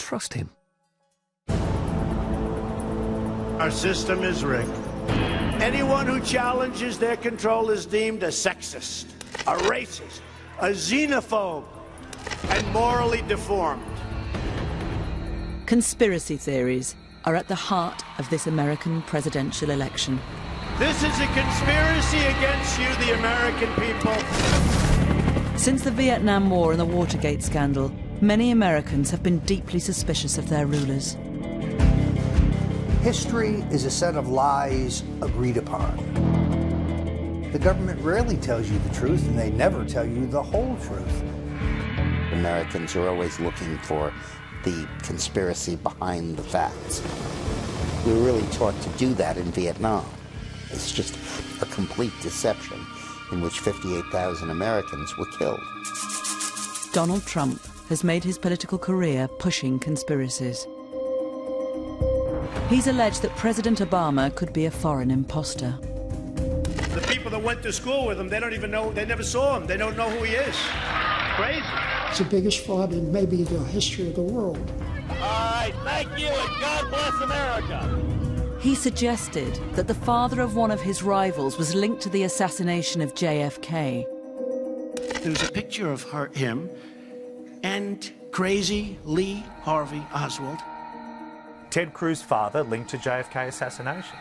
trust him. Our system is rigged. Anyone who challenges their control is deemed a sexist, a racist, a xenophobe, and morally deformed. Conspiracy theories are at the heart of this American presidential election. This is a conspiracy against you, the American people. Since the Vietnam War and the Watergate scandal, many Americans have been deeply suspicious of their rulers. History is a set of lies agreed upon. The government rarely tells you the truth, and they never tell you the whole truth. Americans are always looking for the conspiracy behind the facts. We were really taught to do that in Vietnam. It's just a complete deception in which 58,000 Americans were killed. Donald Trump has made his political career pushing conspiracies. He's alleged that President Obama could be a foreign imposter. The people that went to school with him, they don't even know, they never saw him. They don't know who he is. Crazy. It's the biggest fraud in maybe the history of the world. All right, thank you, and God bless America. He suggested that the father of one of his rivals was linked to the assassination of JFK. There's a picture of him and crazy Lee Harvey Oswald. Ted Cruz's father linked to JFK assassination.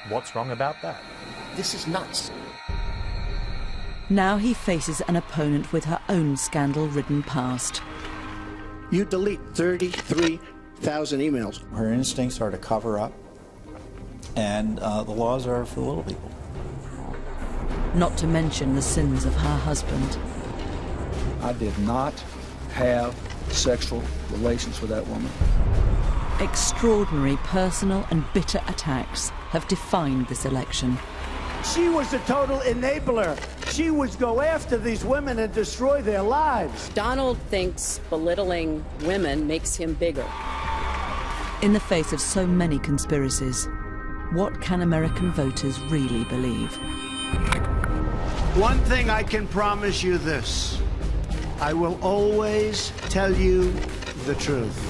What's wrong about that? This is nuts. Now he faces an opponent with her own scandal-ridden past. You delete 33,000 emails. Her instincts are to cover up, and the laws are for the little people. Not to mention the sins of her husband. I did not have sexual relations with that woman. Extraordinary personal and bitter attacks have defined this election. She was a total enabler. She would go after these women and destroy their lives. Donald thinks belittling women makes him bigger. In the face of so many conspiracies, what can American voters really believe? One thing I can promise you this. I will always tell you the truth.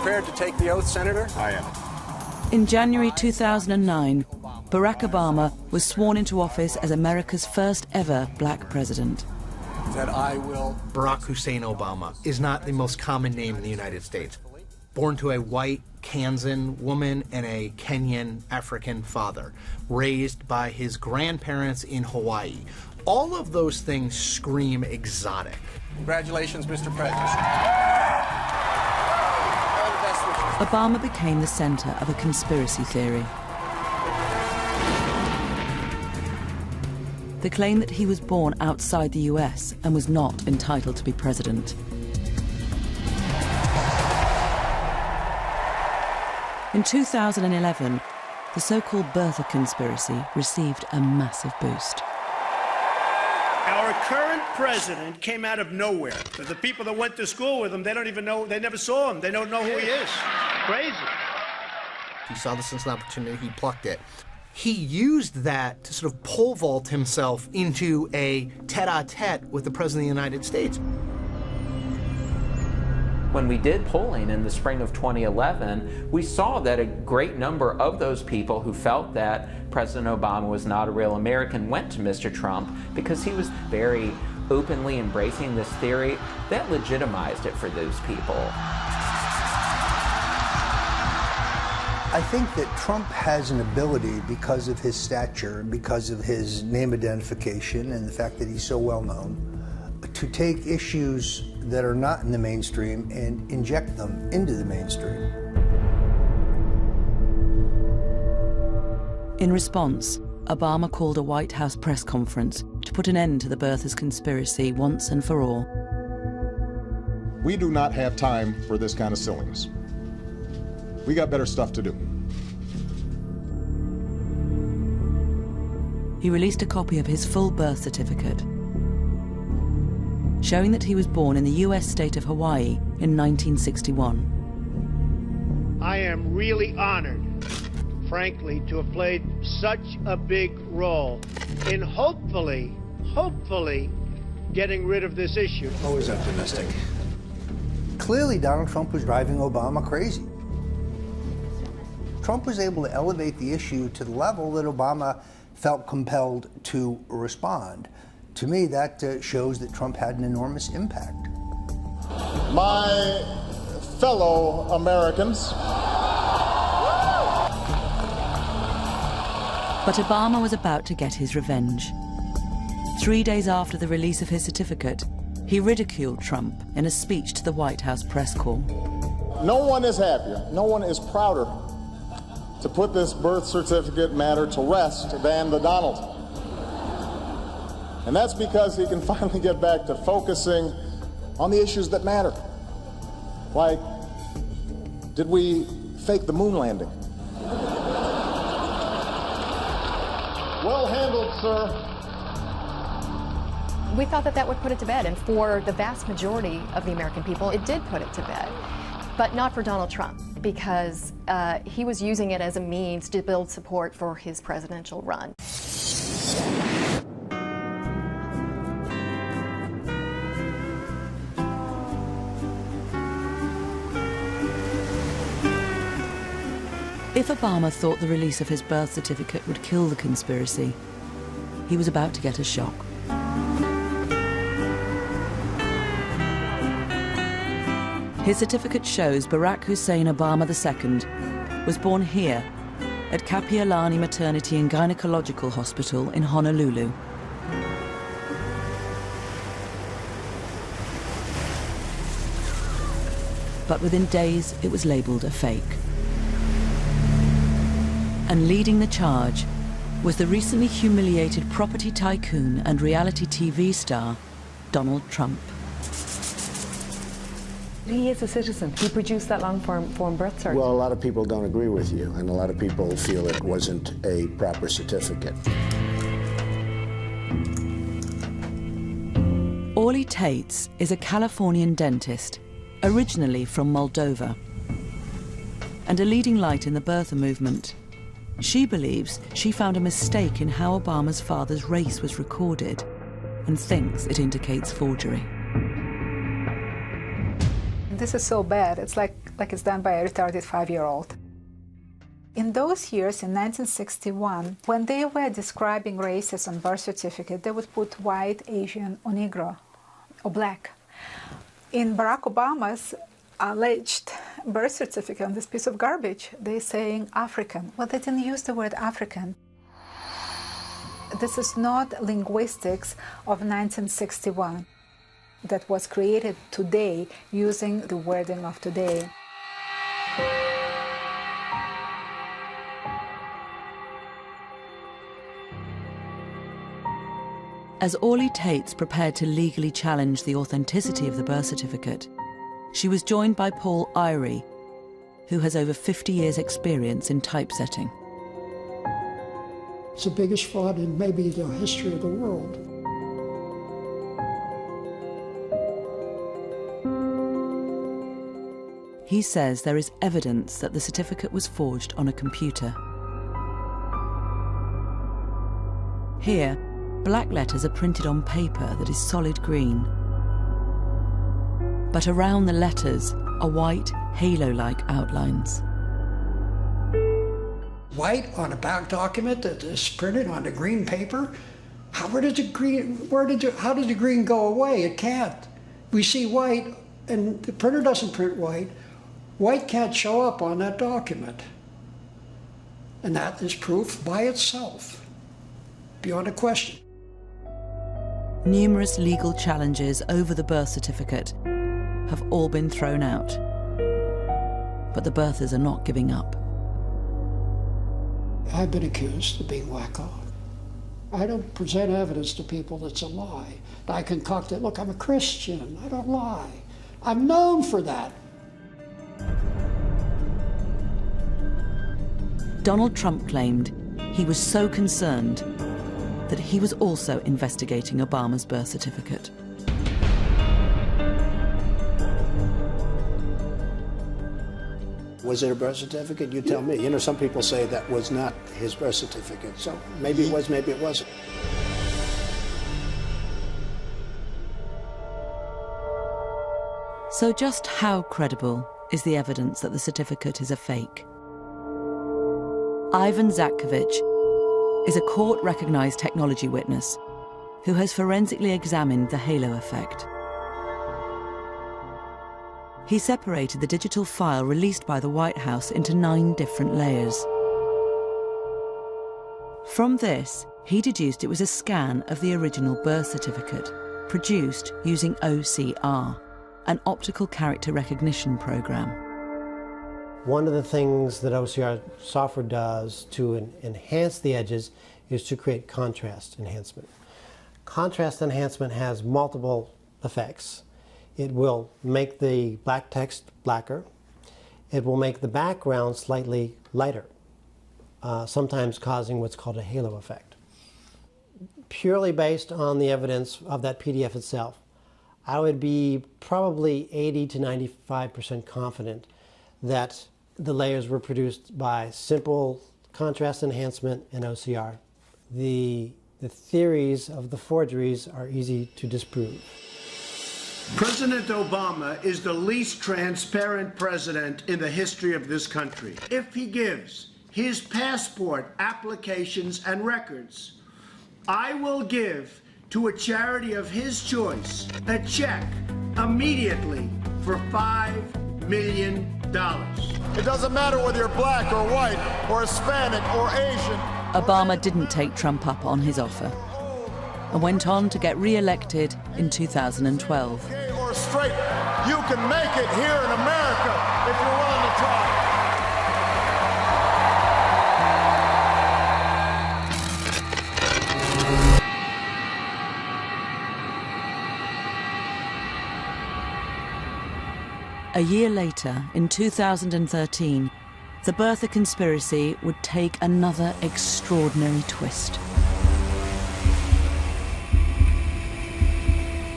Prepared to take the oath, Senator? I am. In January 2009, Barack Obama was sworn into office as America's first ever black president. That I will... Barack Hussein Obama is not the most common name in the United States. Born to a white Kansan woman and a Kenyan African father, raised by his grandparents in Hawaii. All of those things scream exotic. Congratulations, Mr. President. Obama became the center of a conspiracy theory. The claim that he was born outside the US and was not entitled to be president. In 2011, the so-called birther conspiracy received a massive boost. Our current president came out of nowhere. But the people that went to school with him, they don't even know, they never saw him. They don't know who he is. Crazy. He saw this as an opportunity, he plucked it. He used that to sort of pole vault himself into a tete-a-tete with the President of the United States. When we did polling in the spring of 2011, we saw that a great number of those people who felt that President Obama was not a real American went to Mr. Trump because he was very openly embracing this theory that legitimized it for those people. I think that Trump has an ability, because of his stature, because of his name identification, and the fact that he's so well known, to take issues that are not in the mainstream and inject them into the mainstream. In response, Obama called a White House press conference to put an end to the birthers conspiracy once and for all. We do not have time for this kind of silliness. We got better stuff to do. he released a copy of his full birth certificate, showing that he was born in the US state of Hawaii in 1961. I am really honored, frankly, to have played such a big role in hopefully getting rid of this issue. Always optimistic. Clearly, Donald Trump was driving Obama crazy. Trump was able to elevate the issue to the level that Obama felt compelled to respond. To me, that shows that Trump had an enormous impact. My fellow Americans. But Obama was about to get his revenge. 3 days after the release of his certificate, he ridiculed Trump in a speech to the White House press corps. No one is happier, no one is prouder to put this birth certificate matter to rest than the Donald. And that's because he can finally get back to focusing on the issues that matter. Like, did we fake the moon landing? Well handled, sir. We thought that that would put it to bed, and for the vast majority of the American people, it did put it to bed. But not for Donald Trump, because he was using it as a means to build support for his presidential run. If Obama thought the release of his birth certificate would kill the conspiracy, he was about to get a shock. His certificate shows Barack Hussein Obama II was born here at Kapiolani Maternity and Gynecological Hospital in Honolulu. But within days, it was labeled a fake. And leading the charge was the recently humiliated property tycoon and reality TV star, Donald Trump. He is a citizen. He produced that long-form birth certificate. Well, a lot of people don't agree with you, and a lot of people feel it wasn't a proper certificate. Orly Tates is a Californian dentist, originally from Moldova, and a leading light in the birther movement. She believes she found a mistake in how Obama's father's race was recorded and thinks it indicates forgery. This is so bad. It's like it's done by a retarded 5-year-old. In those years, in 1961, when they were describing races on birth certificate, they would put white, Asian, or Negro, or black. In Barack Obama's alleged birth certificate on this piece of garbage, they're saying African. Well, they didn't use the word African. This is not linguistics of 1961 that was created today using the wording of today. As Orly Tates prepared to legally challenge the authenticity of the birth certificate, she was joined by Paul Iry, who has over 50 years' experience in typesetting. It's the biggest fraud in maybe the history of the world. He says there is evidence that the certificate was forged on a computer. Here, black letters are printed on paper that is solid green. But around the letters are white, halo-like outlines. White on a back document that is printed on the green paper? How did the green go away? It can't. We see white, and the printer doesn't print white. White can't show up on that document. And that is proof by itself, beyond a question. Numerous legal challenges over the birth certificate have all been thrown out. But the birthers are not giving up. I've been accused of being wacko. I don't present evidence to people that's a lie. I concoct it. Look, I'm a Christian. I don't lie. I'm known for that. Donald Trump claimed he was so concerned that he was also investigating Obama's birth certificate. Was it a birth certificate? You tell me. You know, some people say that was not his birth certificate. So maybe it was, maybe it wasn't. So just how credible is the evidence that the certificate is a fake? Ivan Zatkovich is a court-recognized technology witness who has forensically examined the halo effect. He separated the digital file released by the White House into 9 different layers. From this, he deduced it was a scan of the original birth certificate, produced using OCR, an optical character recognition program. One of the things that OCR software does to enhance the edges is to create contrast enhancement. Contrast enhancement has multiple effects. It will make the black text blacker. It will make the background slightly lighter, sometimes causing what's called a halo effect. Purely based on the evidence of that PDF itself, I would be probably 80 to 95% confident that the layers were produced by simple contrast enhancement and OCR. The theories of the forgeries are easy to disprove. President Obama is the least transparent president in the history of this country. If he gives his passport applications and records, I will give to a charity of his choice a check immediately for $5 million. It doesn't matter whether you're black or white or Hispanic or Asian. Obama didn't take Trump up on his offer and went on to get re-elected in 2012. Gay or straight, you can make it here in America if you're willing to try. A year later, in 2013, the birther conspiracy would take another extraordinary twist.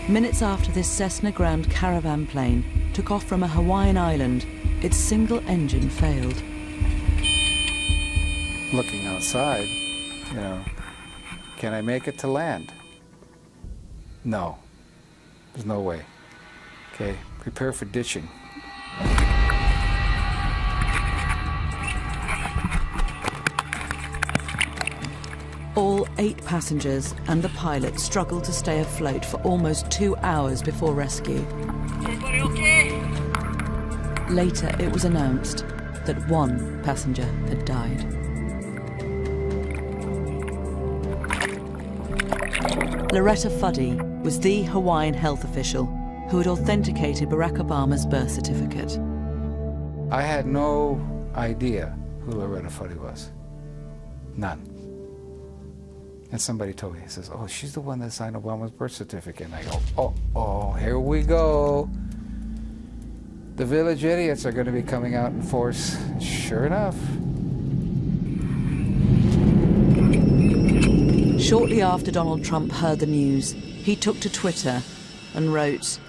Minutes after this Cessna Grand Caravan plane took off from a Hawaiian island, its single engine failed. Looking outside, you know, can I make it to land? No, there's no way. Okay, prepare for ditching. All 8 passengers and the pilot struggled to stay afloat for almost 2 hours before rescue. Everybody okay? Later, it was announced that 1 passenger had died. Loretta Fuddy was the Hawaiian health official who had authenticated Barack Obama's birth certificate. I had no idea who Loretta Fuddy was. None. And somebody told me, he says, oh, she's the one that signed Obama's birth certificate. And I go, oh, here we go. The village idiots are going to be coming out in force. Sure enough. Shortly after Donald Trump heard the news, he took to Twitter and wrote,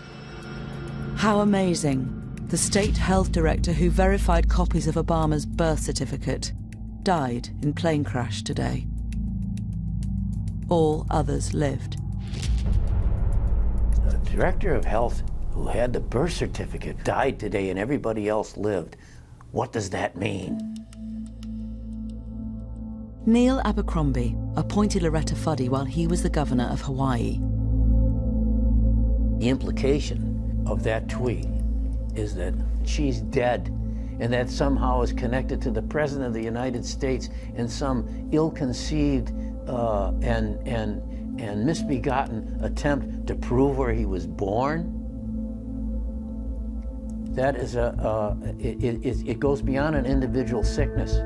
"How amazing. The state health director who verified copies of Obama's birth certificate died in plane crash today. All others lived." The director of health who had the birth certificate died today and everybody else lived. What does that mean? Neil Abercrombie appointed Loretta Fuddy while he was the governor of Hawaii. The implication of that tweet is that she's dead and that somehow is connected to the President of the United States in some ill-conceived and misbegotten attempt to prove where he was born. That is it goes beyond an individual sickness.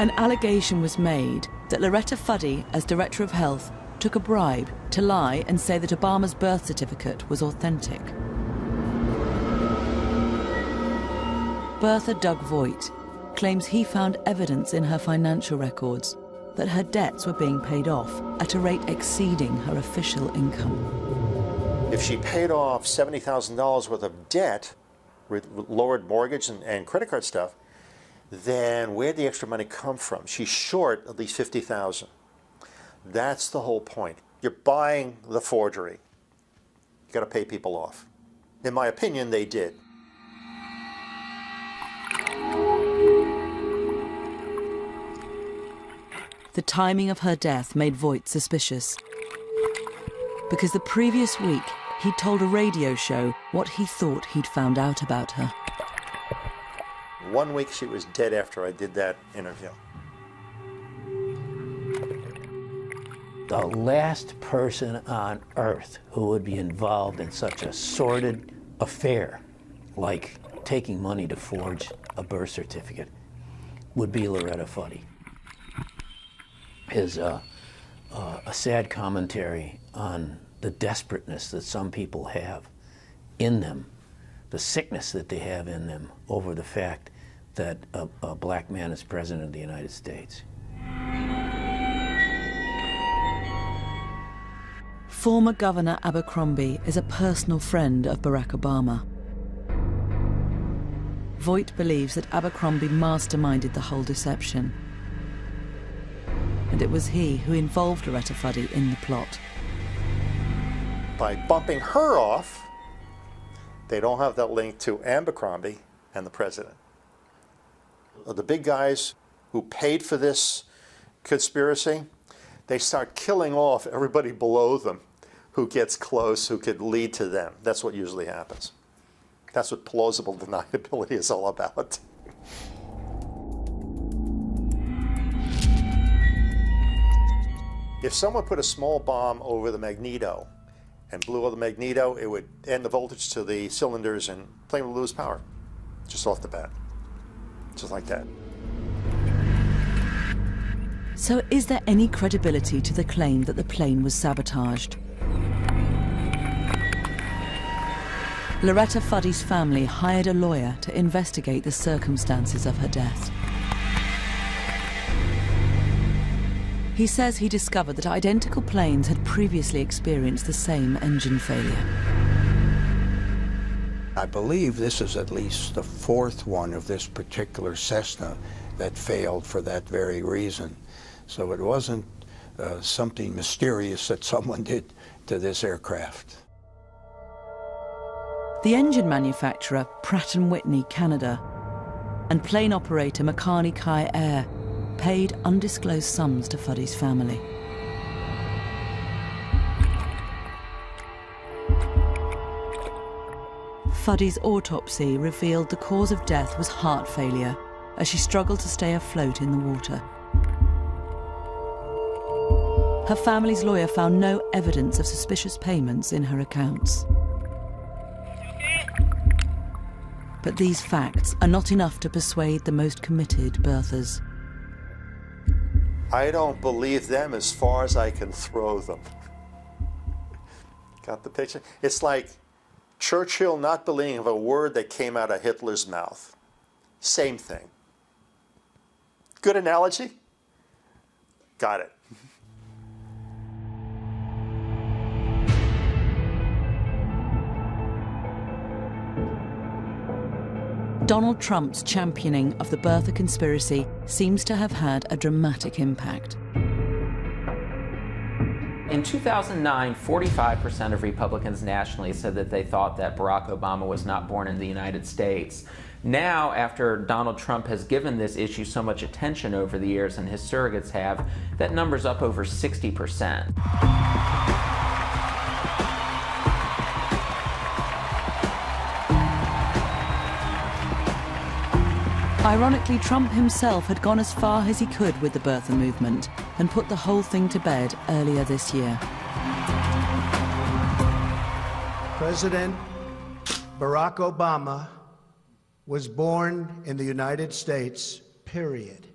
An allegation was made that Loretta Fuddy, as Director of Health, took a bribe to lie and say that Obama's birth certificate was authentic. Bertha Doug Voigt claims he found evidence in her financial records that her debts were being paid off at a rate exceeding her official income. If she paid off $70,000 worth of debt with lowered mortgage and credit card stuff, then where'd the extra money come from? She's short at least $50,000. That's the whole point. You're buying the forgery. You got to pay people off. In my opinion, they did. The timing of her death made Voigt suspicious, because the previous week he'd told a radio show what he thought he'd found out about her. 1 week she was dead after I did that interview. The last person on earth who would be involved in such a sordid affair, like taking money to forge a birth certificate, would be Loretta Fuddy. Is a sad commentary on the desperateness that some people have in them, the sickness that they have in them over the fact that a black man is president of the United States. Former Governor Abercrombie is a personal friend of Barack Obama. Voigt believes that Abercrombie masterminded the whole deception, and it was he who involved Loretta Fuddy in the plot. By bumping her off, they don't have that link to Abercrombie and the president. The big guys who paid for this conspiracy, they start killing off everybody below them who gets close, who could lead to them. That's what usually happens. That's what plausible deniability is all about. If someone put a small bomb over the magneto and blew up the magneto, it would end the voltage to the cylinders and the plane would lose power, just off the bat. Just like that. So is there any credibility to the claim that the plane was sabotaged? Loretta Fuddy's family hired a lawyer to investigate the circumstances of her death. He says he discovered that identical planes had previously experienced the same engine failure. I believe this is at least the fourth one of this particular Cessna that failed for that very reason. So it wasn't something mysterious that someone did to this aircraft. The engine manufacturer, Pratt & Whitney, Canada, and plane operator Makani Kai Air paid undisclosed sums to Fuddy's family. Fuddy's autopsy revealed the cause of death was heart failure, as she struggled to stay afloat in the water. Her family's lawyer found no evidence of suspicious payments in her accounts. But these facts are not enough to persuade the most committed birthers. I don't believe them as far as I can throw them. Got the picture? It's like Churchill not believing a word that came out of Hitler's mouth. Same thing. Good analogy? Got it. Donald Trump's championing of the birther conspiracy seems to have had a dramatic impact. In 2009, 45% of Republicans nationally said that they thought that Barack Obama was not born in the United States. Now, after Donald Trump has given this issue so much attention over the years, and his surrogates have, that number's up over 60%. Ironically, Trump himself had gone as far as he could with the birther movement and put the whole thing to bed earlier this year. President Barack Obama was born in the United States, period.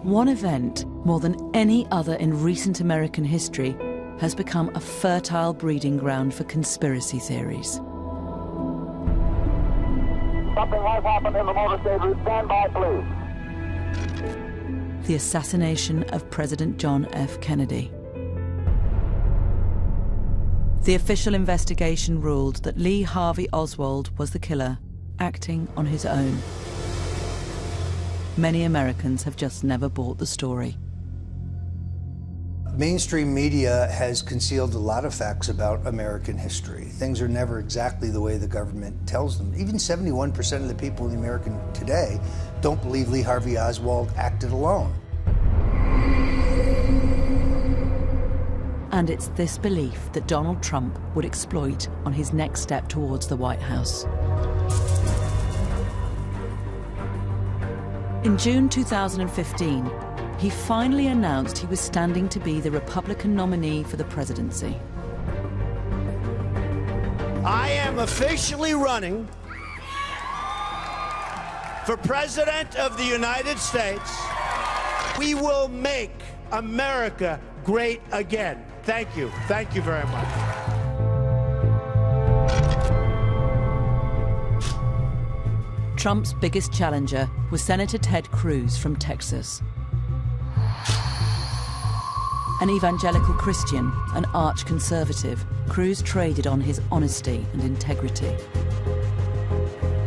One event, more than any other in recent American history, has become a fertile breeding ground for conspiracy theories. Something has happened in the motor stage. Stand by, please. The assassination of President John F. Kennedy. The official investigation ruled that Lee Harvey Oswald was the killer, acting on his own. Many Americans have just never bought the story. Mainstream media has concealed a lot of facts about American history. Things are never exactly the way the government tells them. Even 71% of the people in the American today don't believe Lee Harvey Oswald acted alone. And it's this belief that Donald Trump would exploit on his next step towards the White House. In June 2015, he finally announced he was standing to be the Republican nominee for the presidency. I am officially running for President of the United States. We will make America great again. Thank you. Thank you very much. Trump's biggest challenger was Senator Ted Cruz from Texas. An evangelical Christian, an arch conservative, Cruz traded on his honesty and integrity.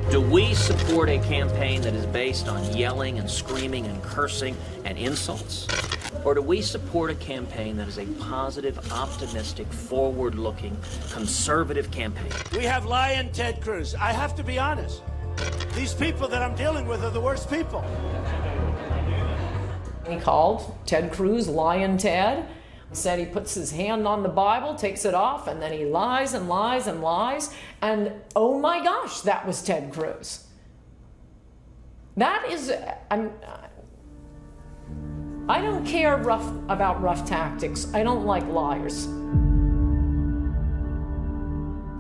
Do we support a campaign that is based on yelling and screaming and cursing and insults? Or do we support a campaign that is a positive, optimistic, forward-looking, conservative campaign? We have Lion Ted Cruz. I have to be honest. These people that I'm dealing with are the worst people. He called Ted Cruz Lion Ted, said he puts his hand on the Bible, takes it off, and then he lies and lies and lies. And oh my gosh, that was Ted Cruz. That is, I don't care about rough tactics. I don't like liars.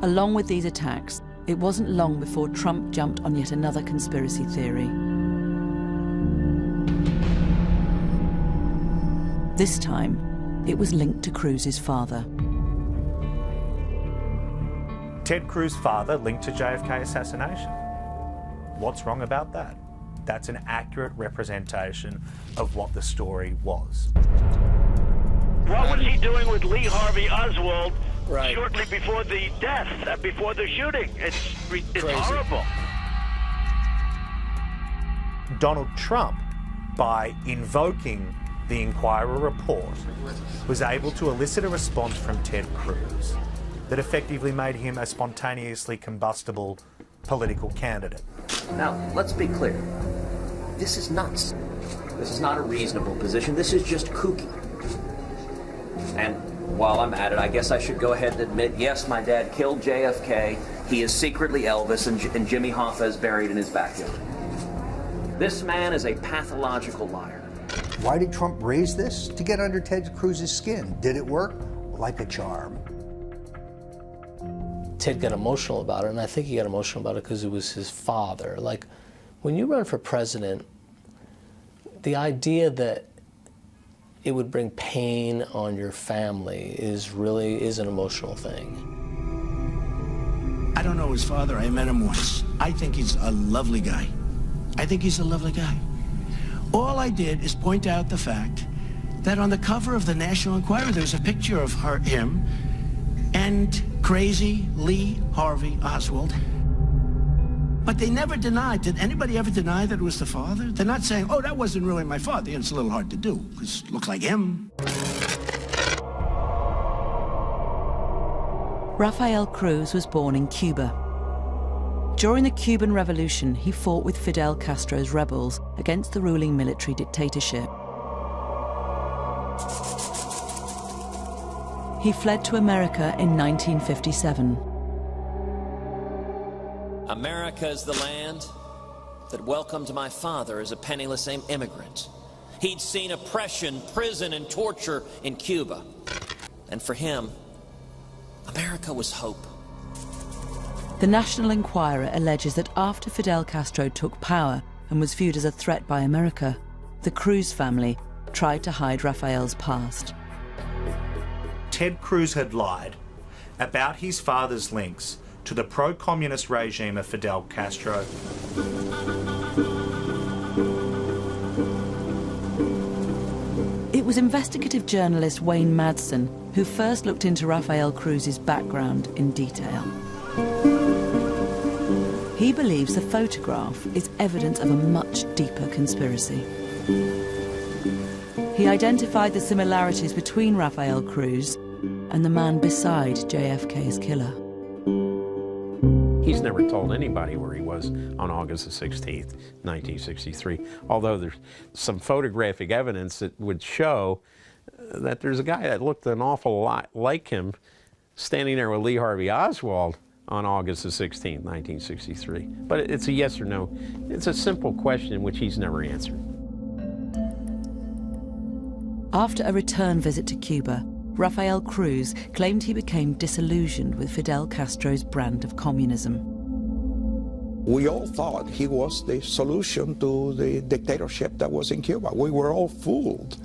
Along with these attacks, it wasn't long before Trump jumped on yet another conspiracy theory. This time, it was linked to Cruz's father. Ted Cruz's father linked to JFK assassination. What's wrong about that? That's an accurate representation of what the story was. What was he doing with Lee Harvey Oswald shortly before the death, before the shooting? It's horrible. Donald Trump, by invoking the Inquirer report, was able to elicit a response from Ted Cruz that effectively made him a spontaneously combustible political candidate. Now, let's be clear. This is nuts. This is not a reasonable position. This is just kooky. And while I'm at it, I guess I should go ahead and admit, yes, my dad killed JFK. He is secretly Elvis, and Jimmy Hoffa is buried in his backyard. This man is a pathological liar. Why did Trump raise this? To get under Ted Cruz's skin. Did it work? Like a charm. Ted got emotional about it, and I think he got emotional about it because it was his father. Like, when you run for president, the idea that it would bring pain on your family is an emotional thing. I don't know his father. I met him once. I think he's a lovely guy. All I did is point out the fact that on the cover of the National Enquirer, there's a picture of him and crazy Lee Harvey Oswald. But they never denied. Did anybody ever deny that it was the father? They're not saying, oh, that wasn't really my father. It's a little hard to do, because it looked like him. Rafael Cruz was born in Cuba. During the Cuban Revolution, he fought with Fidel Castro's rebels against the ruling military dictatorship. He fled to America in 1957. America is the land that welcomed my father as a penniless immigrant. He'd seen oppression, prison, and torture in Cuba. And for him, America was hope. The National Enquirer alleges that after Fidel Castro took power and was viewed as a threat by America, the Cruz family tried to hide Rafael's past. Ted Cruz had lied about his father's links to the pro-communist regime of Fidel Castro. It was investigative journalist Wayne Madsen who first looked into Rafael Cruz's background in detail. He believes the photograph is evidence of a much deeper conspiracy. He identified the similarities between Rafael Cruz and the man beside JFK's killer. He's never told anybody where he was on August the 16th, 1963, although there's some photographic evidence that would show that there's a guy that looked an awful lot like him standing there with Lee Harvey Oswald on August the 16th, 1963. But it's a yes or no. It's a simple question which he's never answered. After a return visit to Cuba, Rafael Cruz claimed he became disillusioned with Fidel Castro's brand of communism. We all thought he was the solution to the dictatorship that was in Cuba. We were all fooled.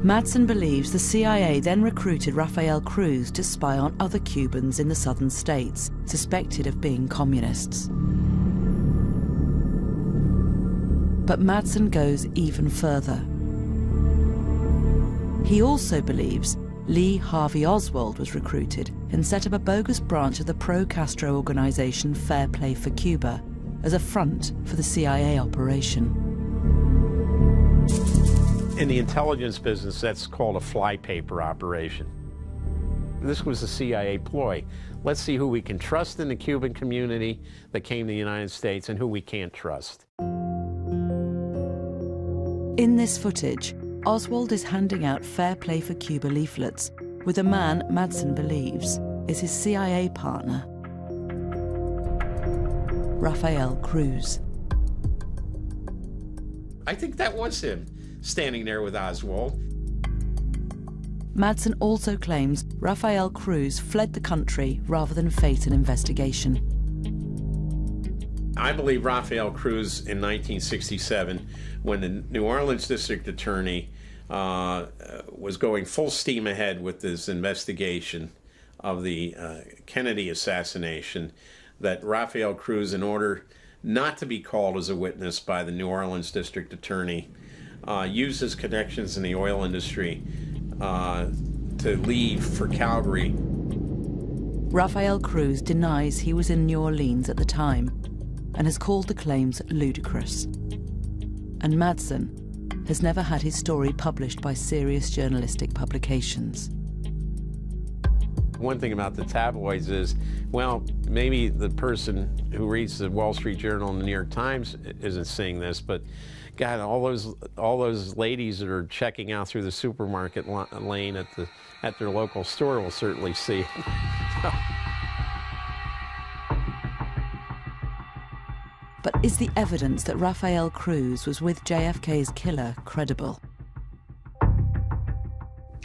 Madsen believes the CIA then recruited Rafael Cruz to spy on other Cubans in the southern states, suspected of being communists. But Madsen goes even further. He also believes Lee Harvey Oswald was recruited and set up a bogus branch of the pro-Castro organization Fair Play for Cuba as a front for the CIA operation. In the intelligence business, that's called a flypaper operation. This was a CIA ploy. Let's see who we can trust in the Cuban community that came to the United States and who we can't trust. In this footage, Oswald is handing out Fair Play for Cuba leaflets with a man Madsen believes is his CIA partner, Rafael Cruz. I think that was him, standing there with Oswald. Madsen also claims Rafael Cruz fled the country rather than face an investigation. I believe Rafael Cruz in 1967, when the New Orleans district attorney was going full steam ahead with this investigation of the Kennedy assassination, that Rafael Cruz, in order not to be called as a witness by the New Orleans district attorney, used his connections in the oil industry to leave for Calgary. Rafael Cruz denies he was in New Orleans at the time and has called the claims ludicrous. And Madsen has never had his story published by serious journalistic publications. One thing about the tabloids is, well, maybe the person who reads the Wall Street Journal and the New York Times isn't seeing this, but God, all those ladies that are checking out through the supermarket lane at their local store will certainly see it. But is the evidence that Rafael Cruz was with JFK's killer credible?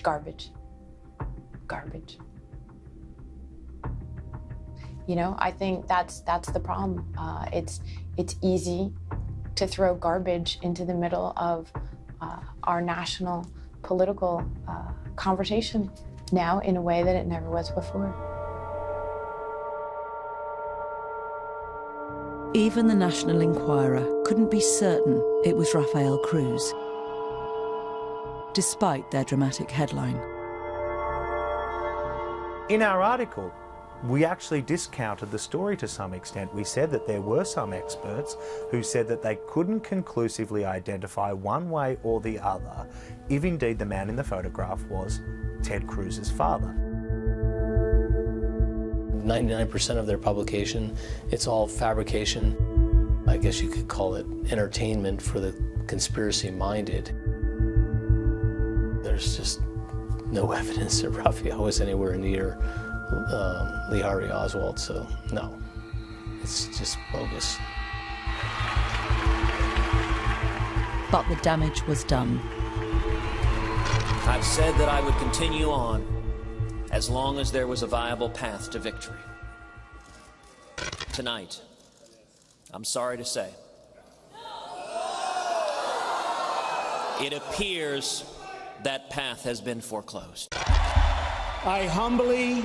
Garbage. Garbage. You know, I think that's the problem. It's easy to throw garbage into the middle of our national political conversation now in a way that it never was before. Even the National Enquirer couldn't be certain it was Rafael Cruz, despite their dramatic headline. In our article, we actually discounted the story to some extent. We said that there were some experts who said that they couldn't conclusively identify one way or the other if indeed the man in the photograph was Ted Cruz's father. 99% of their publication, it's all fabrication. I guess you could call it entertainment for the conspiracy-minded. There's just no evidence that Rafael was anywhere near Lee Harvey Oswald, so no, it's just bogus. But the damage was done. I've said that I would continue on as long as there was a viable path to victory. Tonight, I'm sorry to say, It appears that path has been foreclosed. I humbly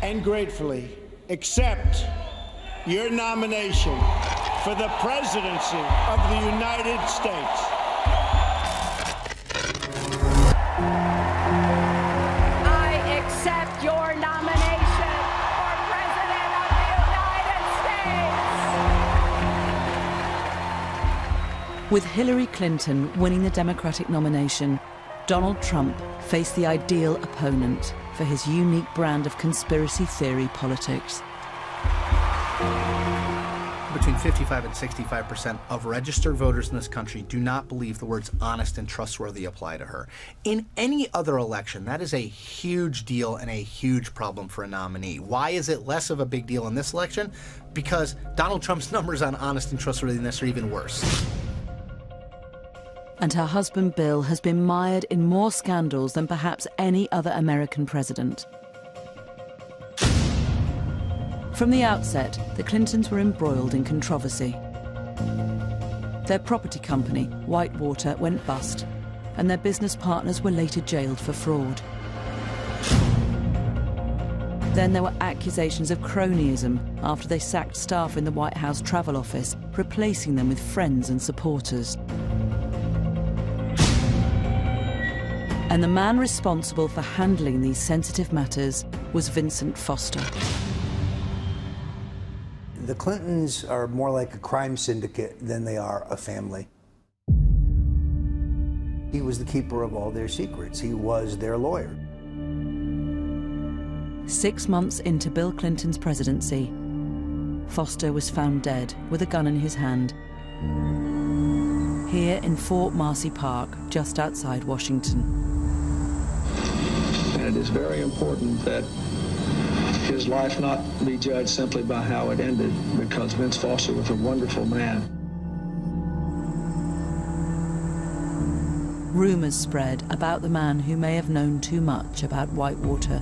and gratefully accept your nomination for the presidency of the United States. I accept your nomination for President of the United States. With Hillary Clinton winning the Democratic nomination, Donald Trump faced the ideal opponent for his unique brand of conspiracy theory politics. Between 55 and 65% of registered voters in this country do not believe the words honest and trustworthy apply to her. In any other election, that is a huge deal and a huge problem for a nominee. Why is it less of a big deal in this election? Because Donald Trump's numbers on honest and trustworthiness are even worse. And her husband Bill has been mired in more scandals than perhaps any other American president. From the outset, the Clintons were embroiled in controversy. Their property company, Whitewater, went bust, and their business partners were later jailed for fraud. Then there were accusations of cronyism after they sacked staff in the White House travel office, replacing them with friends and supporters. And the man responsible for handling these sensitive matters was Vincent Foster. The Clintons are more like a crime syndicate than they are a family. He was the keeper of all their secrets. He was their lawyer. 6 months into Bill Clinton's presidency, Foster was found dead with a gun in his hand, here in Fort Marcy Park, just outside Washington. And it is very important that his life not be judged simply by how it ended, because Vince Foster was a wonderful man. Rumors spread about the man who may have known too much about Whitewater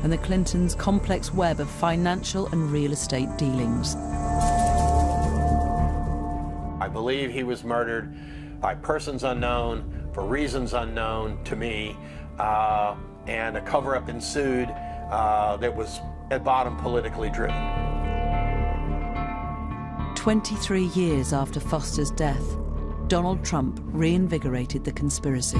and the Clintons' complex web of financial and real estate dealings. I believe he was murdered by persons unknown, for reasons unknown to me, and a cover-up ensued that was at bottom politically driven. 23 years after Foster's death, Donald Trump reinvigorated the conspiracy.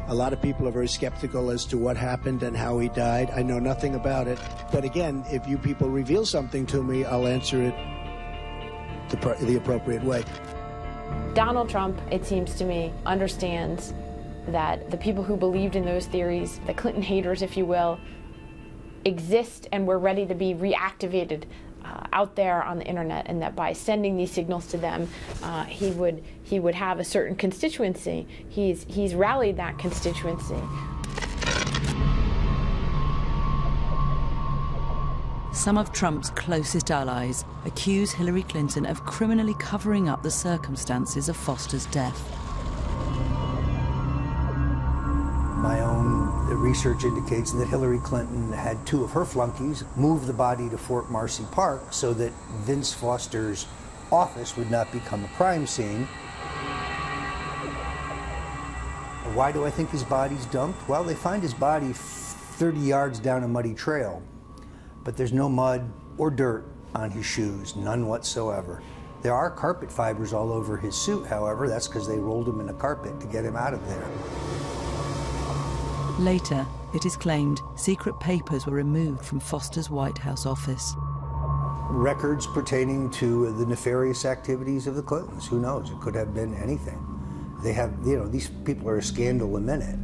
A lot of people are very skeptical as to what happened and how he died. I know nothing about it. But again, if you people reveal something to me, I'll answer it the appropriate way. Donald Trump, it seems to me, understands that the people who believed in those theories, the Clinton haters, if you will, exist and were ready to be reactivated out there on the internet, and that by sending these signals to them, he would have a certain constituency. He's rallied that constituency. Some of Trump's closest allies accuse Hillary Clinton of criminally covering up the circumstances of Foster's death. My own research indicates that Hillary Clinton had two of her flunkies move the body to Fort Marcy Park so that Vince Foster's office would not become a crime scene. Why do I think his body's dumped? Well, they find his body 30 yards down a muddy trail, but there's no mud or dirt on his shoes, none whatsoever. There are carpet fibers all over his suit, however. That's because they rolled him in a carpet to get him out of there. Later, it is claimed secret papers were removed from Foster's White House office. Records pertaining to the nefarious activities of the Clintons. Who knows? It could have been anything. They have, these people are a scandal a minute.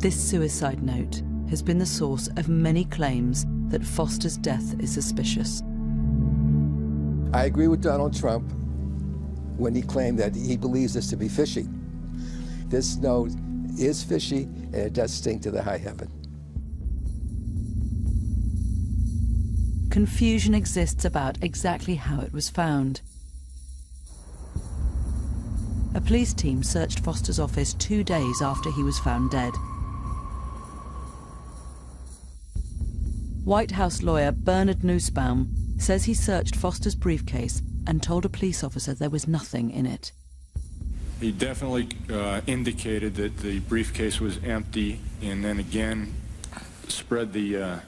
This suicide note has been the source of many claims that Foster's death is suspicious. I agree with Donald Trump when he claimed that he believes this to be fishy. This note is fishy, and it does stink to the high heaven. Confusion exists about exactly how it was found. A police team searched Foster's office 2 days after he was found dead. White House lawyer Bernard Nussbaum says he searched Foster's briefcase and told a police officer there was nothing in it. He definitely indicated that the briefcase was empty, and then again spread the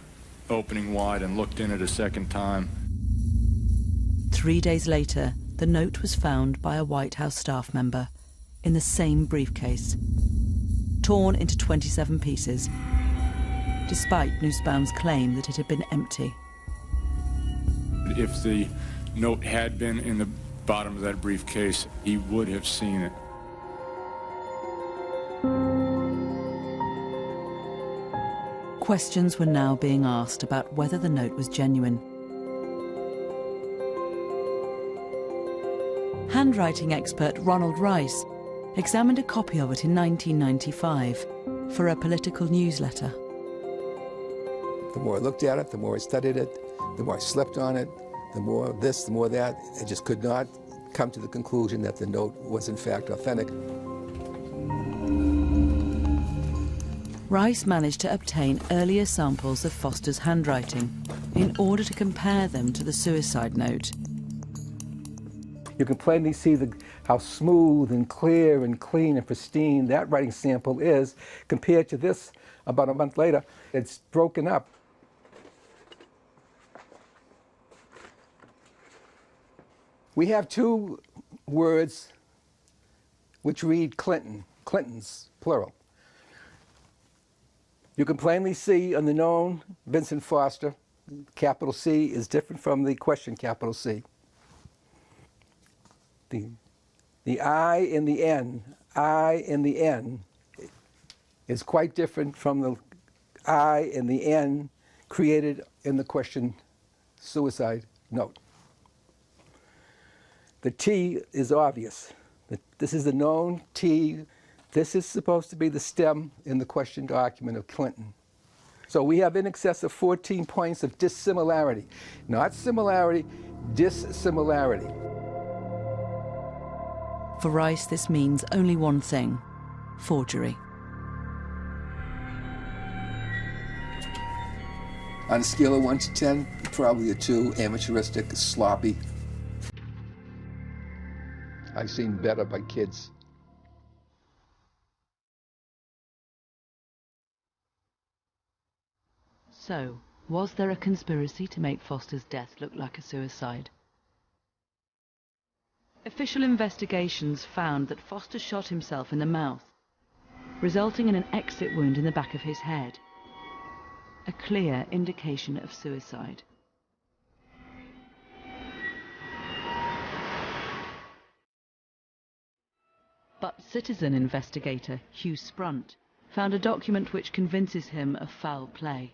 opening wide and looked in it a second time. 3 days later, the note was found by a White House staff member in the same briefcase, torn into 27 pieces, despite Nussbaum's claim that it had been empty. If the note had been in the bottom of that briefcase, he would have seen it. Questions were now being asked about whether the note was genuine. Handwriting expert Ronald Rice examined a copy of it in 1995 for a political newsletter. The more I looked at it, the more I studied it, the more I slept on it, the more this, the more that. I just could not come to the conclusion that the note was in fact authentic. Rice managed to obtain earlier samples of Foster's handwriting in order to compare them to the suicide note. You can plainly see how smooth and clear and clean and pristine that writing sample is compared to this about a month later. It's broken up. We have two words which read Clinton, Clintons, plural. You can plainly see on the known Vincent Foster, capital C is different from the question capital C. The I in the N is quite different from the I in the N created in the question suicide note. The T is obvious. This is the known T. This is supposed to be the stem in the question document of Clinton. So we have in excess of 14 points of dissimilarity. Not similarity, dissimilarity. For Rice, this means only one thing: forgery. On a scale of 1 to 10, probably a 2, amateuristic, sloppy. I've seen better by kids. So, was there a conspiracy to make Foster's death look like a suicide? Official investigations found that Foster shot himself in the mouth, resulting in an exit wound in the back of his head, a clear indication of suicide. But citizen investigator Hugh Sprunt found a document which convinces him of foul play.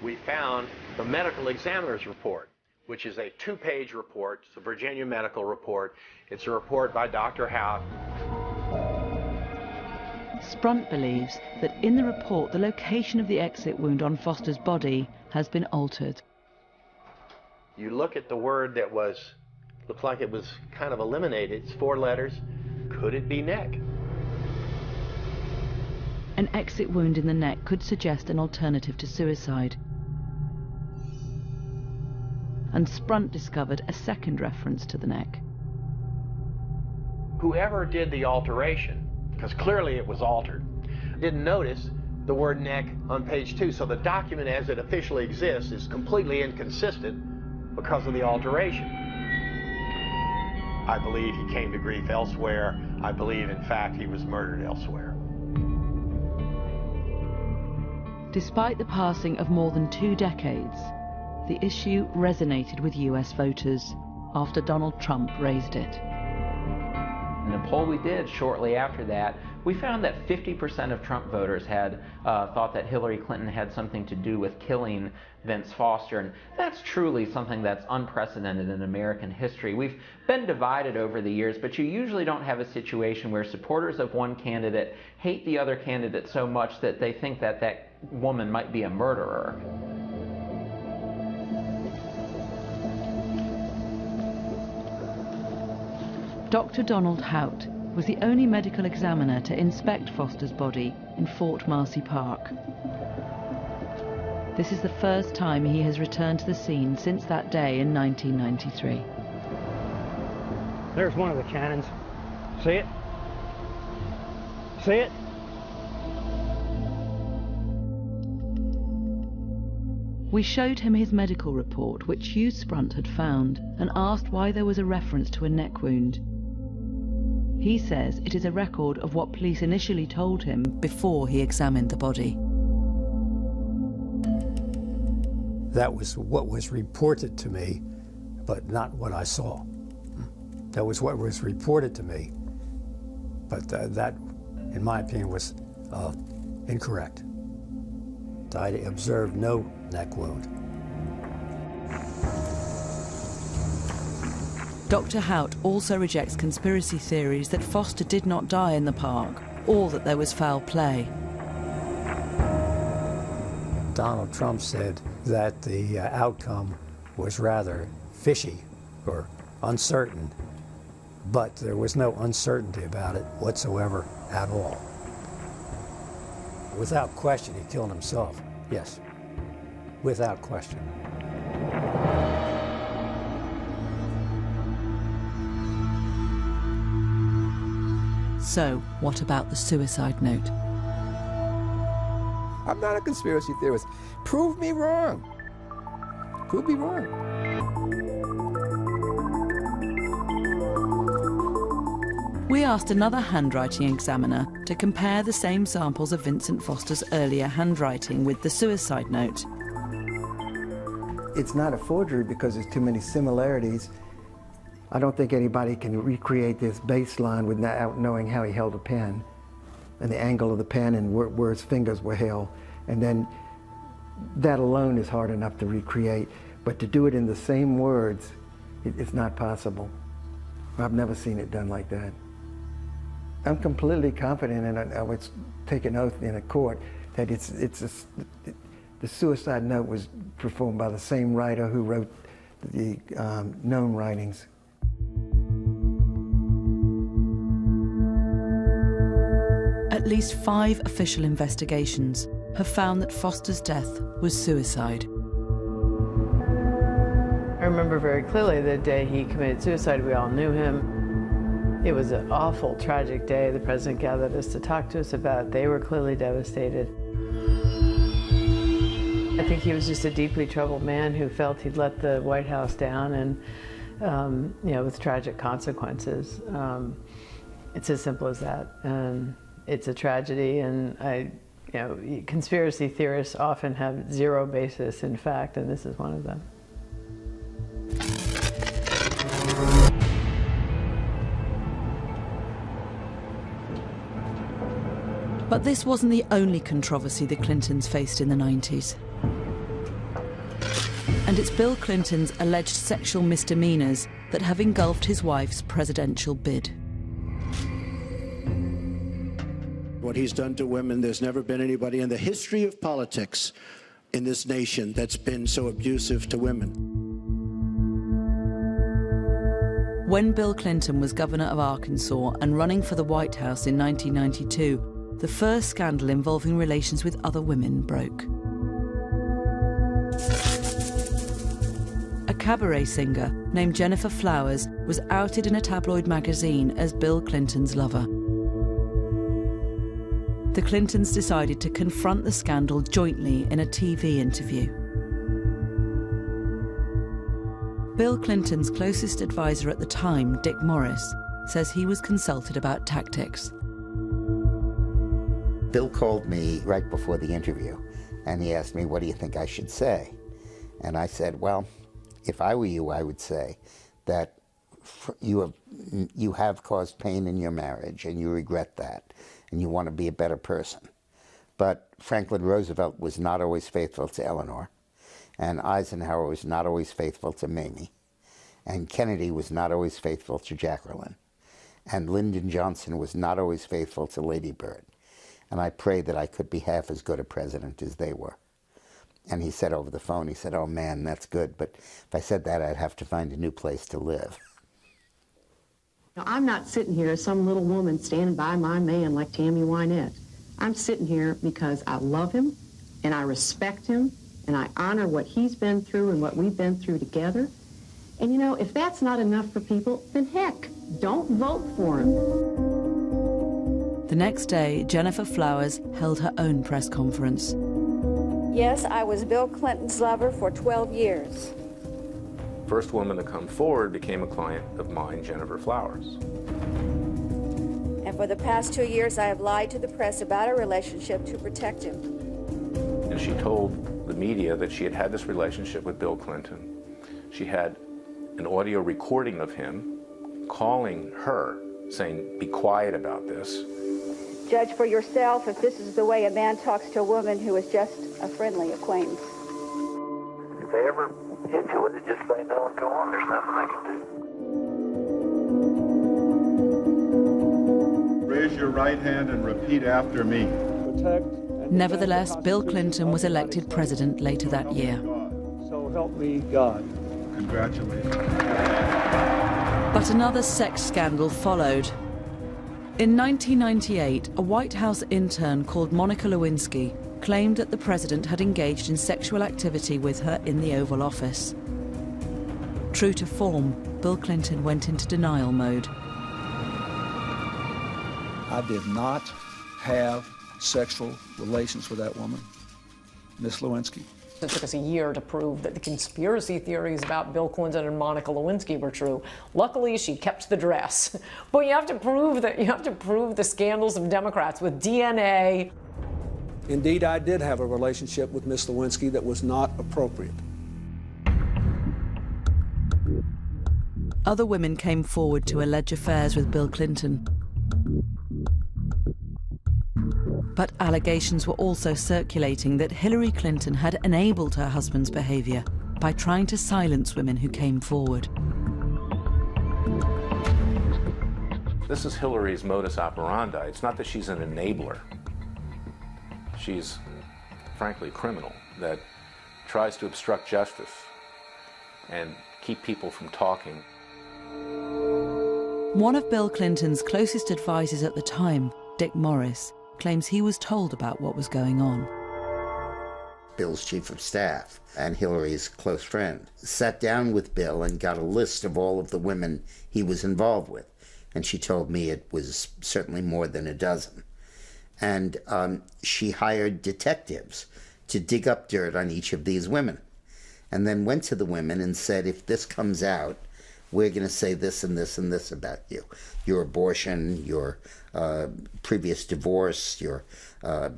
We found the medical examiner's report, which is a 2-page report. It's a Virginia medical report. It's a report by Dr. Howe. Sprunt believes that in the report the location of the exit wound on Foster's body has been altered. You look at the word that looked like it was kind of eliminated. It's 4 letters. Could it be neck? An exit wound in the neck could suggest an alternative to suicide. And Sprunt discovered a second reference to the neck. Whoever did the alteration, because clearly it was altered, didn't notice the word neck on page 2, so the document as it officially exists is completely inconsistent because of the alteration. I believe he came to grief elsewhere. I believe, in fact, he was murdered elsewhere. Despite the passing of more than 2 decades, the issue resonated with US voters after Donald Trump raised it. In a poll we did shortly after that, we found that 50% of Trump voters had thought that Hillary Clinton had something to do with killing Vince Foster, and that's truly something that's unprecedented in American history. We've been divided over the years, but you usually don't have a situation where supporters of one candidate hate the other candidate so much that they think that that woman might be a murderer. Dr. Donald Hout was the only medical examiner to inspect Foster's body in Fort Marcy Park. This is the first time he has returned to the scene since that day in 1993. There's one of the cannons. See it? See it? We showed him his medical report, which Hugh Sprunt had found, and asked why there was a reference to a neck wound. He says it is a record of what police initially told him before he examined the body. That was what was reported to me, but not what I saw. That was what was reported to me, but that, in my opinion, was incorrect. I observed no neck wound. Dr. Hout also rejects conspiracy theories that Foster did not die in the park, or that there was foul play. Donald Trump said that the outcome was rather fishy or uncertain, but there was no uncertainty about it whatsoever at all. Without question, he killed himself, yes, without question. So, what about the suicide note? I'm not a conspiracy theorist. Prove me wrong. Prove me wrong. We asked another handwriting examiner to compare the same samples of Vincent Foster's earlier handwriting with the suicide note. It's not a forgery because there's too many similarities. I don't think anybody can recreate this baseline without knowing how he held a pen and the angle of the pen and where his fingers were held. And then that alone is hard enough to recreate. But to do it in the same words, it's not possible. I've never seen it done like that. I'm completely confident, and I would take an oath in a court, that the suicide note was performed by the same writer who wrote the known writings. At least 5 official investigations have found that Foster's death was suicide. I remember very clearly the day he committed suicide. We all knew him. It was an awful, tragic day. The president gathered us to talk to us about it. They were clearly devastated. I think he was just a deeply troubled man who felt he'd let the White House down, and with tragic consequences. It's as simple as that. And it's a tragedy, and conspiracy theorists often have zero basis in fact, and this is one of them. But this wasn't the only controversy the Clintons faced in the 90s. And it's Bill Clinton's alleged sexual misdemeanors that have engulfed his wife's presidential bid. What he's done to women, there's never been anybody in the history of politics in this nation that's been so abusive to women. When Bill Clinton was governor of Arkansas and running for the White House in 1992, the first scandal involving relations with other women broke. A cabaret singer named Jennifer Flowers was outed in a tabloid magazine as Bill Clinton's lover. The Clintons decided to confront the scandal jointly in a TV interview. Bill Clinton's closest advisor at the time, Dick Morris, says he was consulted about tactics. Bill called me right before the interview, and he asked me, what do you think I should say? And I said, well, if I were you, I would say that you have caused pain in your marriage, and you regret that, and you want to be a better person. But Franklin Roosevelt was not always faithful to Eleanor, and Eisenhower was not always faithful to Mamie, and Kennedy was not always faithful to Jacqueline, and Lyndon Johnson was not always faithful to Lady Bird. And I prayed that I could be half as good a president as they were. And he said over the phone, he said, oh man, that's good, but if I said that, I'd have to find a new place to live. Now, I'm not sitting here as some little woman standing by my man like Tammy Wynette. I'm sitting here because I love him, and I respect him, and I honor what he's been through and what we've been through together. And you know, if that's not enough for people, then heck, don't vote for him. The next day, Jennifer Flowers held her own press conference. Yes, I was Bill Clinton's lover for 12 years. First woman to come forward became a client of mine, Jennifer Flowers. And for the past 2 years, I have lied to the press about our relationship to protect him. And she told the media that she had had this relationship with Bill Clinton. She had an audio recording of him calling her, saying, "Be quiet about this." Judge for yourself if this is the way a man talks to a woman who is just a friendly acquaintance. If they ever hit you with it, just say no and go on. There's nothing I can do. Raise your right hand and repeat after me. Protect. Nevertheless, Bill Clinton was elected president later that year. So help me God. Congratulations. But another sex scandal followed. In 1998, a White House intern called Monica Lewinsky claimed that the president had engaged in sexual activity with her in the Oval Office. True to form, Bill Clinton went into denial mode. I did not have sexual relations with that woman, Miss Lewinsky. It took us a year to prove that the conspiracy theories about Bill Clinton and Monica Lewinsky were true. Luckily, she kept the dress. But you have to prove the scandals of Democrats with DNA. Indeed, I did have a relationship with Miss Lewinsky that was not appropriate. Other women came forward to allege affairs with Bill Clinton. But allegations were also circulating that Hillary Clinton had enabled her husband's behavior by trying to silence women who came forward. This is Hillary's modus operandi. It's not that she's an enabler. She's, frankly, a criminal that tries to obstruct justice and keep people from talking. One of Bill Clinton's closest advisors at the time, Dick Morris, claims he was told about what was going on. Bill's chief of staff and Hillary's close friend sat down with Bill and got a list of all of the women he was involved with. And she told me it was certainly more than a dozen. And she hired detectives to dig up dirt on each of these women. And then went to the women and said, if this comes out, we're going to say this and this and this about you. Your abortion, your previous divorce, your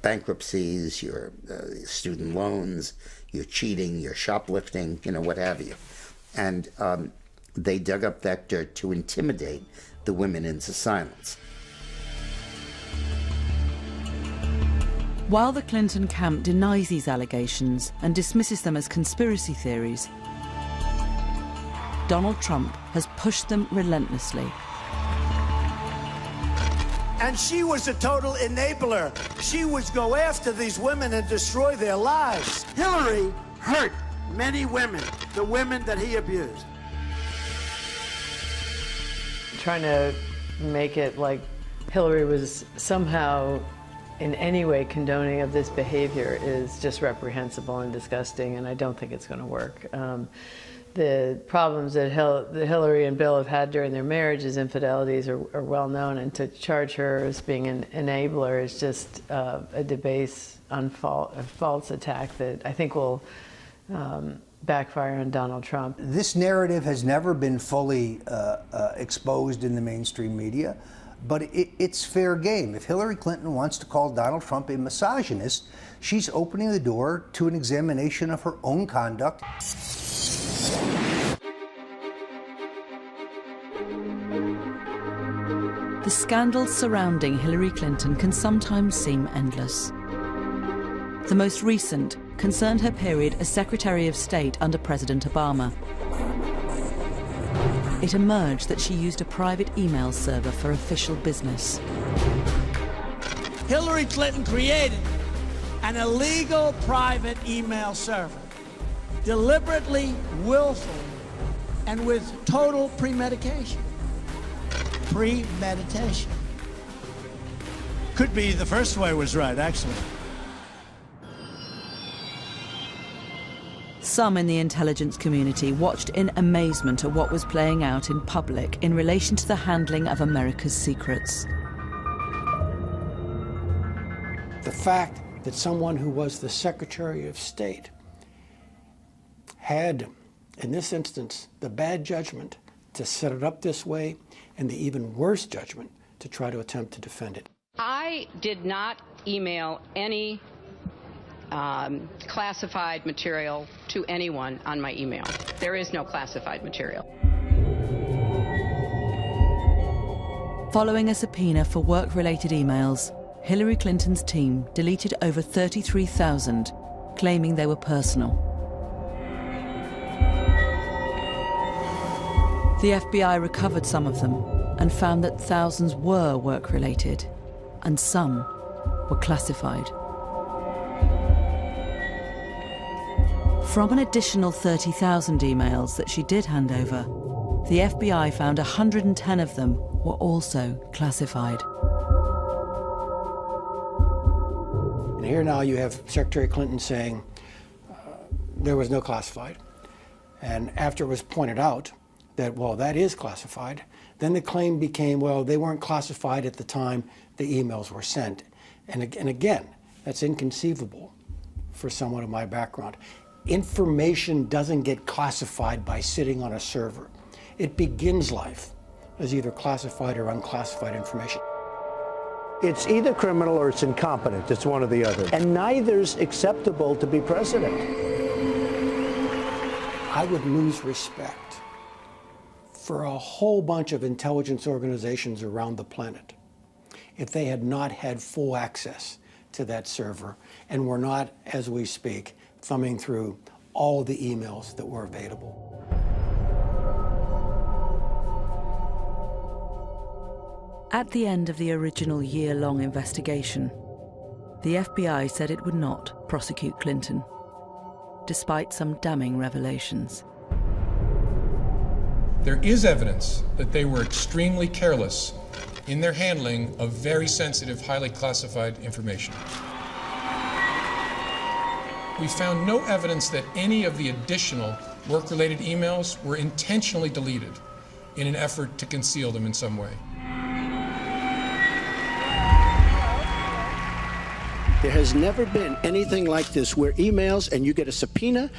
bankruptcies, your student loans, your cheating, your shoplifting, what have you. And they dug up that dirt to intimidate the women into silence. While the Clinton camp denies these allegations and dismisses them as conspiracy theories, Donald Trump has pushed them relentlessly. And she was a total enabler. She would go after these women and destroy their lives. Hillary hurt many women, the women that he abused. Trying to make it like Hillary was somehow in any way condoning of this behavior is just reprehensible and disgusting, and I don't think it's going to work. The problems that Hillary and Bill have had during their marriage's infidelities are well known, and to charge her as being an enabler is just a debased, a false attack that I think will backfire on Donald Trump. This narrative has never been fully exposed in the mainstream media, but it's fair game. If Hillary Clinton wants to call Donald Trump a misogynist, she's opening the door to an examination of her own conduct. The scandals surrounding Hillary Clinton can sometimes seem endless. The most recent concerned her period as Secretary of State under President Obama. It emerged that she used a private email server for official business. Hillary Clinton created an illegal private email server, deliberately, willfully, and with total premeditation. Premeditation. Could be the first way was right, actually. Some in the intelligence community watched in amazement at what was playing out in public in relation to the handling of America's secrets. The fact that someone who was the Secretary of State had, in this instance, the bad judgment to set it up this way and the even worse judgment to try to attempt to defend it. I did not email any classified material to anyone on my email. There is no classified material. Following a subpoena for work-related emails, Hillary Clinton's team deleted over 33,000, claiming they were personal. The FBI recovered some of them and found that thousands were work-related, and some were classified. From an additional 30,000 emails that she did hand over, the FBI found 110 of them were also classified. And here now you have Secretary Clinton saying there was no classified. And after it was pointed out that, well, that is classified, then the claim became, well, they weren't classified at the time the emails were sent. And again, that's inconceivable for someone of my background. Information doesn't get classified by sitting on a server. It begins life as either classified or unclassified information. It's either criminal or it's incompetent. It's one or the other. And neither's acceptable to be president. I would lose respect for a whole bunch of intelligence organizations around the planet if they had not had full access to that server and were not, as we speak, thumbing through all the emails that were available. At the end of the original year-long investigation, the FBI said it would not prosecute Clinton, despite some damning revelations. There is evidence that they were extremely careless in their handling of very sensitive, highly classified information. We found no evidence that any of the additional work-related emails were intentionally deleted in an effort to conceal them in some way. There has never been anything like this where emails and you get a subpoena,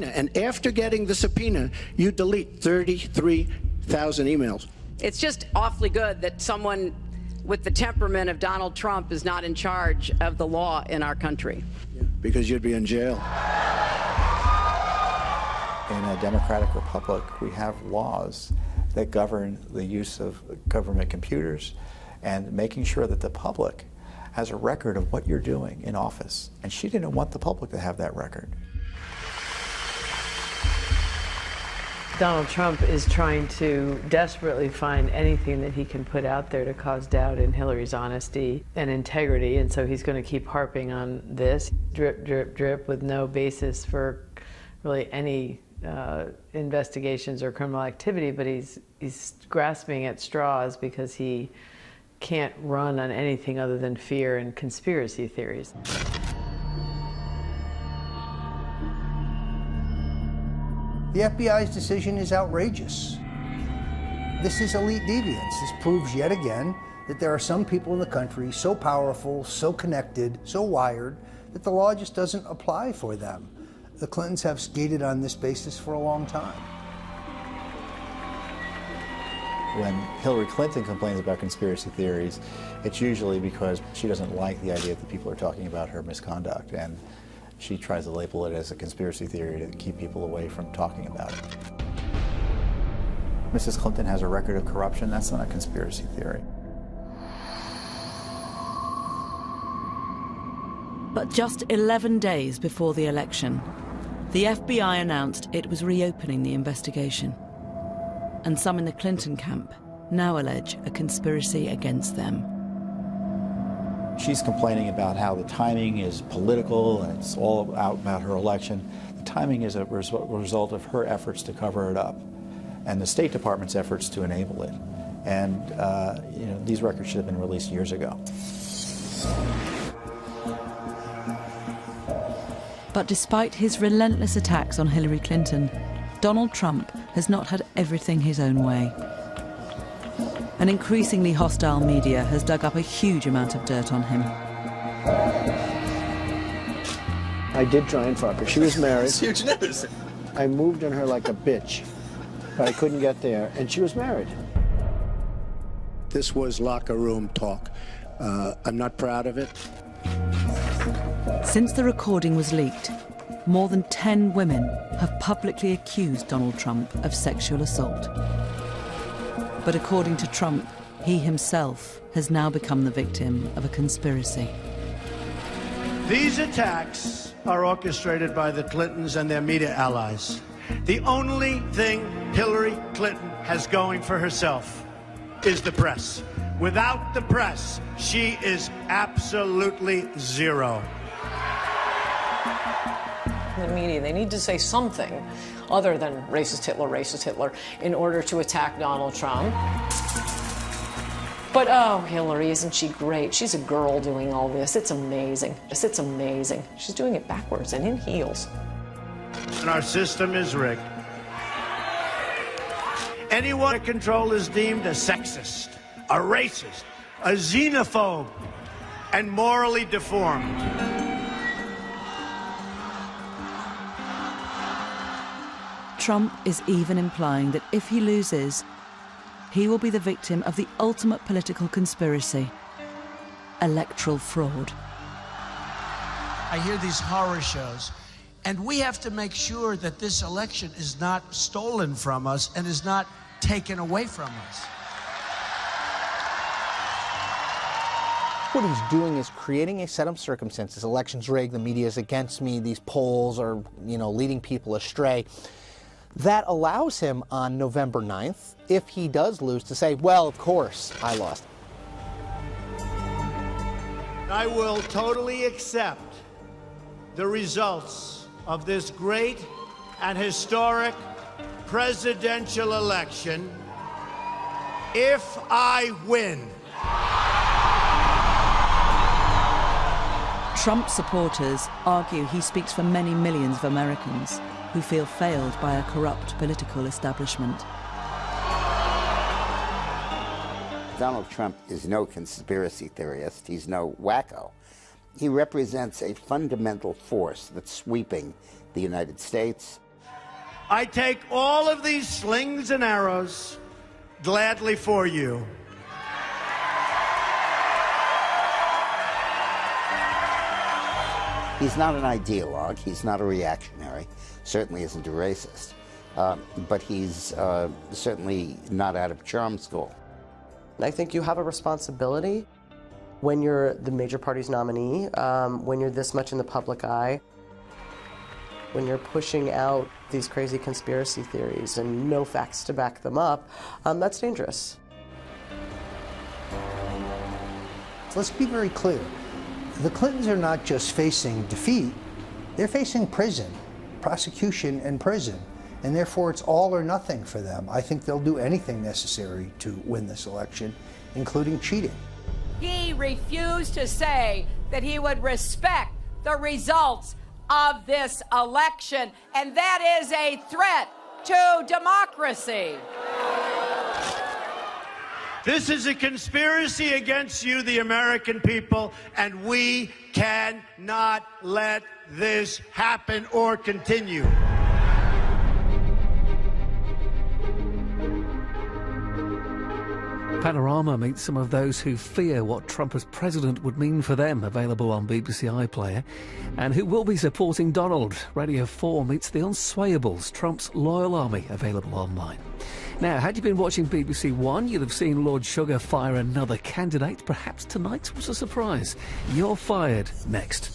and after getting the subpoena, you delete 33,000 emails. It's just awfully good that someone with the temperament of Donald Trump is not in charge of the law in our country. Because you'd be in jail. In a democratic republic, we have laws that govern the use of government computers and making sure that the public has a record of what you're doing in office. And she didn't want the public to have that record. Donald Trump is trying to desperately find anything that he can put out there to cause doubt in Hillary's honesty and integrity, and so he's going to keep harping on this, drip, drip, drip, with no basis for really any investigations or criminal activity, but he's grasping at straws because he can't run on anything other than fear and conspiracy theories. The FBI's decision is outrageous. This is elite deviance. This proves yet again that there are some people in the country so powerful, so connected, so wired, that the law just doesn't apply for them. The Clintons have skated on this basis for a long time. When Hillary Clinton complains about conspiracy theories, it's usually because she doesn't like the idea that people are talking about her misconduct, and she tries to label it as a conspiracy theory to keep people away from talking about it. Mrs. Clinton has a record of corruption. That's not a conspiracy theory. But just 11 days before the election, the FBI announced it was reopening the investigation. And some in the Clinton camp now allege a conspiracy against them. She's complaining about how the timing is political and it's all out about her election. The timing is a result of her efforts to cover it up and the State Department's efforts to enable it. And these records should have been released years ago. But despite his relentless attacks on Hillary Clinton, Donald Trump has not had everything his own way. An increasingly hostile media has dug up a huge amount of dirt on him. I did try and fuck her. She was married. It's huge news. I moved on her like a bitch, but I couldn't get there, and she was married. This was locker room talk. I'm not proud of it. Since the recording was leaked, more than 10 women have publicly accused Donald Trump of sexual assault. But according to Trump, he himself has now become the victim of a conspiracy. These attacks are orchestrated by the Clintons and their media allies. The only thing Hillary Clinton has going for herself is the press. Without the press, she is absolutely zero. The media, they need to say something other than racist Hitler, in order to attack Donald Trump. But oh, Hillary, isn't she great? She's a girl doing all this. It's amazing. It's amazing. She's doing it backwards and in heels. And our system is rigged. Anyone in control is deemed a sexist, a racist, a xenophobe, and morally deformed. Trump is even implying that if he loses, he will be the victim of the ultimate political conspiracy, electoral fraud. I hear these horror shows, and we have to make sure that this election is not stolen from us and is not taken away from us. What he's doing is creating a set of circumstances. Elections rigged, the media is against me, these polls are, leading people astray. That allows him on November 9th, if he does lose, to say, well, of course, I lost. I will totally accept the results of this great and historic presidential election if I win. Trump supporters argue he speaks for many millions of Americans who feel failed by a corrupt political establishment. Donald Trump is no conspiracy theorist. He's no wacko. He represents a fundamental force that's sweeping the United States. I take all of these slings and arrows gladly for you. He's not an ideologue, he's not a reactionary, certainly isn't a racist, but he's certainly not out of charm school. I think you have a responsibility when you're the major party's nominee, when you're this much in the public eye, when you're pushing out these crazy conspiracy theories and no facts to back them up, that's dangerous. Let's be very clear. The Clintons are not just facing defeat, they're facing prison, prosecution and prison, and therefore it's all or nothing for them. I think they'll do anything necessary to win this election, including cheating. He refused to say that he would respect the results of this election, and that is a threat to democracy. This is a conspiracy against you, the American people, and we cannot let this happen or continue. Panorama meets some of those who fear what Trump as president would mean for them, available on BBC iPlayer, and who will be supporting Donald. Radio 4 meets the unswayables, Trump's loyal army, available online. Now, had you been watching BBC One, you'd have seen Lord Sugar fire another candidate. Perhaps tonight was a surprise. You're fired next.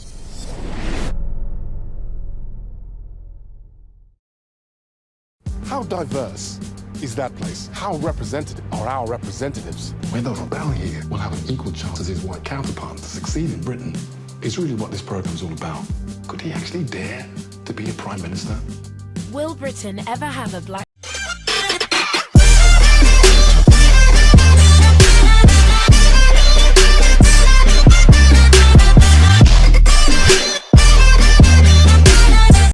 How diverse is that place? How representative are our representatives? Whether or not here will have an equal chance as his white counterpart to succeed in Britain is really what this programme's all about. Could he actually dare to be a Prime Minister? Will Britain ever have a black